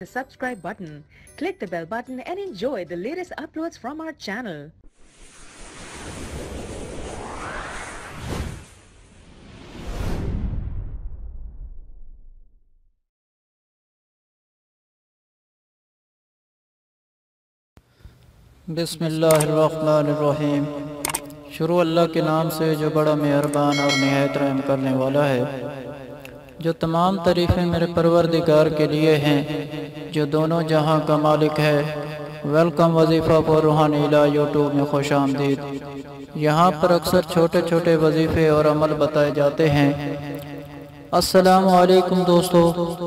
the subscribe button, click the bell button and enjoy the latest uploads from our channel. बिस्मिल्लाहिर्रहमानिर्रहीम। शुरू अल्लाह के नाम से जो बड़ा मेहरबान और निहायत रहम करने वाला है। जो तमाम तारीफ़ें मेरे परवरदिगार के लिए हैं जो दोनों जहां का मालिक है। वेलकम वजीफ़ा फॉर रूहानी इला यूट्यूब में खुश आमदीद। यहाँ पर अक्सर छोटे छोटे वजीफ़े और अमल बताए जाते हैं। अस्सलामु अलैकुम दोस्तों,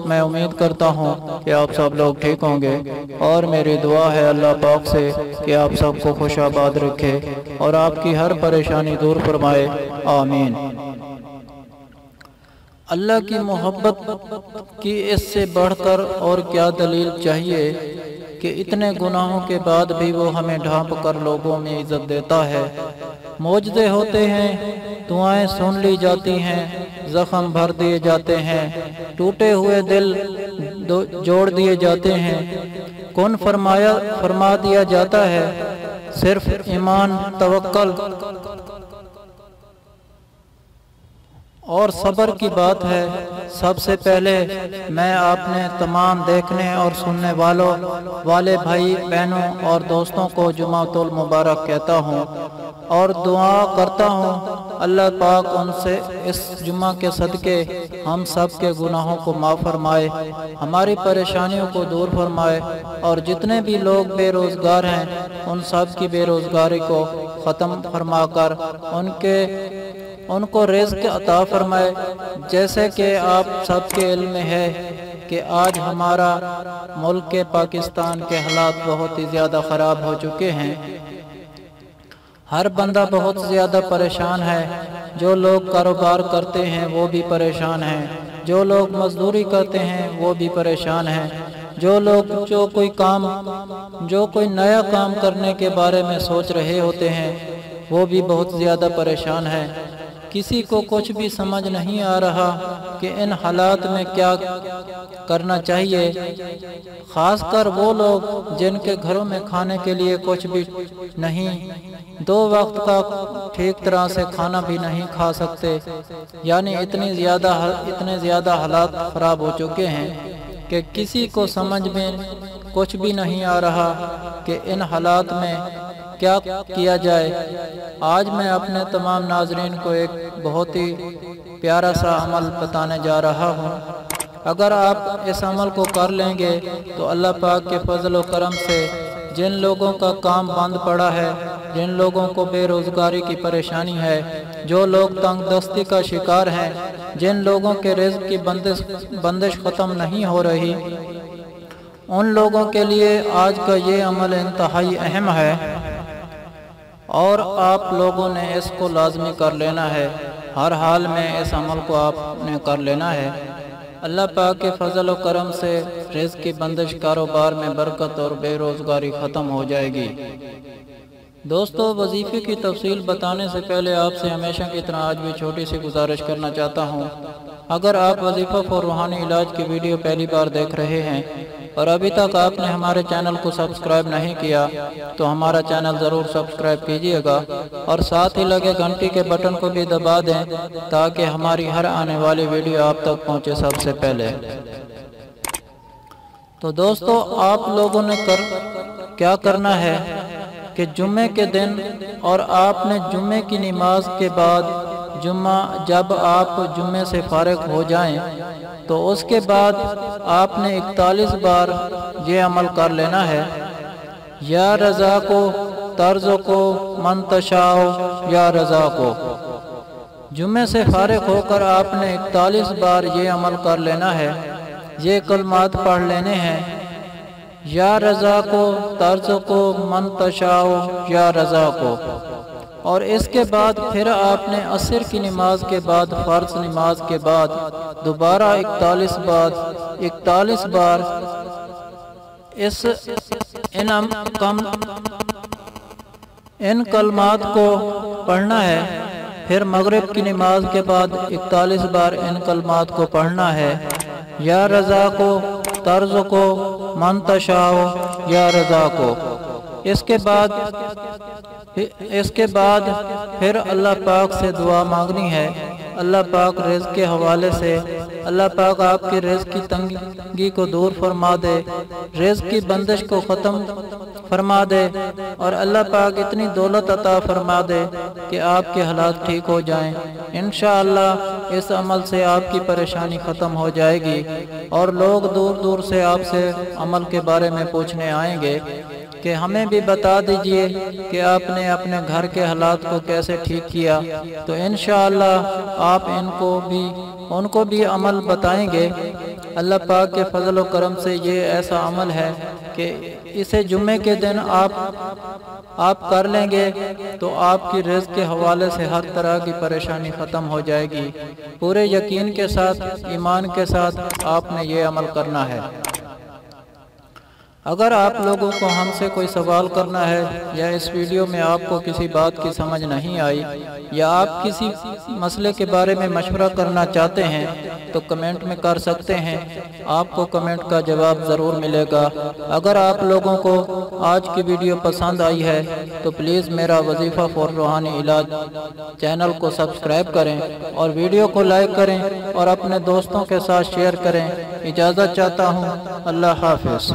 मैं उम्मीद करता हूँ कि आप सब लोग ठीक होंगे और मेरी दुआ है अल्लाह पाक से कि आप सबको खुशाबाद रखे और आपकी हर परेशानी दूर फरमाए, आमीन। अल्लाह की मोहब्बत की इससे बढ़कर और क्या दलील चाहिए कि इतने गुनाहों के बाद भी वो हमें ढांप कर लोगों में इज्जत देता है। मौजज़े होते हैं, दुआएं सुन ली जाती हैं, जख्म भर दिए जाते हैं, टूटे हुए दिल जोड़ दिए जाते हैं, कौन फरमा दिया जाता है। सिर्फ ईमान, तवक्कल और सब्र की बात है। सबसे पहले मैं आपने तमाम देखने और सुनने वाले भाई बहनों और दोस्तों को जुमातुल मुबारक कहता हूँ और दुआ करता हूँ अल्लाह पाक उनसे इस जुमा के सदके हम सब के गुनाहों को माफ़ फरमाए, हमारी परेशानियों को दूर फरमाए और जितने भी लोग बेरोज़गार हैं उन सब की बेरोज़गारी को ख़त्म फरमाकर उनको रिज़्क़ अता फरमाए। जैसे कि आप सबके इल्म में है कि आज हमारा मुल्क के पाकिस्तान के हालात बहुत ही ज़्यादा ख़राब हो चुके हैं। हर बंदा बहुत ज़्यादा परेशान है। जो लोग कारोबार करते हैं वो भी परेशान हैं, जो लोग मजदूरी करते हैं वो भी परेशान हैं, जो कोई नया काम करने के बारे में सोच रहे होते हैं वो भी बहुत ज़्यादा परेशान हैं। किसी को कुछ भी समझ नहीं आ रहा कि इन हालात में क्या करना चाहिए। ख़ासकर वो लोग जिनके घरों में खाने के लिए कुछ भी नहीं, 2 वक्त का ठीक तरह से खाना भी नहीं खा सकते। यानी इतने ज़्यादा हालात ख़राब हो चुके हैं कि किसी को समझ में कुछ भी नहीं आ रहा कि इन हालात में क्या किया जाए। आज मैं अपने तमाम नाजरीन को एक बहुत ही प्यारा सा अमल बताने जा रहा हूँ। अगर आप इस अमल को कर लेंगे तो अल्लाह पाक के फजल व करम से जिन लोगों का काम बंद पड़ा है, जिन लोगों को बेरोज़गारी की परेशानी है, जो लोग तंगदस्ती का शिकार हैं, जिन लोगों के रिज़्क़ की बंदिश ख़त्म नहीं हो रही, उन लोगों के लिए आज का ये अमल इंतहाई अहम है और आप लोगों ने इसको लाजमी कर लेना है। हर हाल में इस अमल को आपने कर लेना है। अल्लाह पाक के फजल व करम से रिज़्क़ की बंदिश, कारोबार में बरकत और बेरोज़गारी ख़त्म हो जाएगी। दोस्तों, वजीफ़े की तफसील बताने से पहले आपसे हमेशा की तरह आज भी छोटी सी गुजारिश करना चाहता हूँ। अगर आप वजीफ़ा फॉर रूहानी इलाज की वीडियो पहली बार देख रहे हैं और अभी तक आपने हमारे चैनल को सब्सक्राइब नहीं किया तो हमारा चैनल ज़रूर सब्सक्राइब कीजिएगा और साथ ही लगे घंटी के बटन को भी दबा दें ताकि हमारी हर आने वाली वीडियो आप तक पहुंचे सबसे पहले। तो दोस्तों, आप लोगों ने क्या करना है कि जुम्मे के दिन और आपने जुम्मे की नमाज के बाद जब आप जुम्मे से फारिग हो जाएं तो उसके बाद आपने 41 बार ये अमल कर लेना है। या रज़ा को तर्ज़ को मंतशाओ या रज़ा को। जुम्मे से फारिग होकर आपने 41 बार ये अमल कर लेना है। ये कलमात पढ़ लेने हैं, या रज़ा को तर्ज़ को मंतशाओ या रज़ा को। और इसके बाद फिर आपने असर की नमाज के बाद, फ़र्ज़ नमाज के बाद दोबारा 41 बार इन कलमात को पढ़ना है। फिर मगरिब की नमाज के बाद 41 बार इन कलमात को पढ़ना है। या रज़ा को, तर्ज़ को من تشاء یا رزاقو۔ اس کے بعد پھر اللہ پاک سے دعا مانگنی ہے۔ اللہ پاک رزق کے حوالے سے اللہ پاک آپ کے رزق کی تنگی کو دور فرما دے، رزق کی بندش کو ختم فرما دے، اور اللہ پاک اتنی دولت عطا فرما دے کہ آپ کے حالات ٹھیک ہو جائیں۔ انشاءاللہ اس عمل سے آپ کی پریشانی ختم ہو جائے گی، اور لوگ دور دور سے آپ سے عمل کے بارے میں پوچھنے آئیں گے کہ ہمیں بھی بتا دیجئے کہ آپ نے اپنے گھر کے حالات کو کیسے ٹھیک کیا، تو انشاءاللہ آپ ان کو بھی عمل بتائیں گے۔ اللہ پاک کے فضل و کرم سے یہ ایسا عمل ہے کہ اسے جمعے کے دن آپ کر لیں گے تو آپ کی رزق کے حوالے سے ہر طرح کی پریشانی ختم ہو جائے گی۔ پورے یقین کے ساتھ، ایمان کے ساتھ آپ نے یہ عمل کرنا ہے۔ اگر آپ لوگوں کو ہم سے کوئی سوال کرنا ہے، یا اس ویڈیو میں آپ کو کسی بات کی سمجھ نہیں آئی، یا آپ کسی مسئلے کے بارے میں مشورہ کرنا چاہتے ہیں تو کمنٹ میں کر سکتے ہیں، آپ کو کمنٹ کا جواب ضرور ملے گا۔ اگر آپ لوگوں کو آج کی ویڈیو پسند آئی ہے تو پلیز میرا وظیفہ فار روحانی علاج چینل کو سبسکرائب کریں، اور ویڈیو کو لائک کریں، اور اپنے دوستوں کے ساتھ شیئر کریں۔ اجازت چاہتا ہوں، اللہ حافظ۔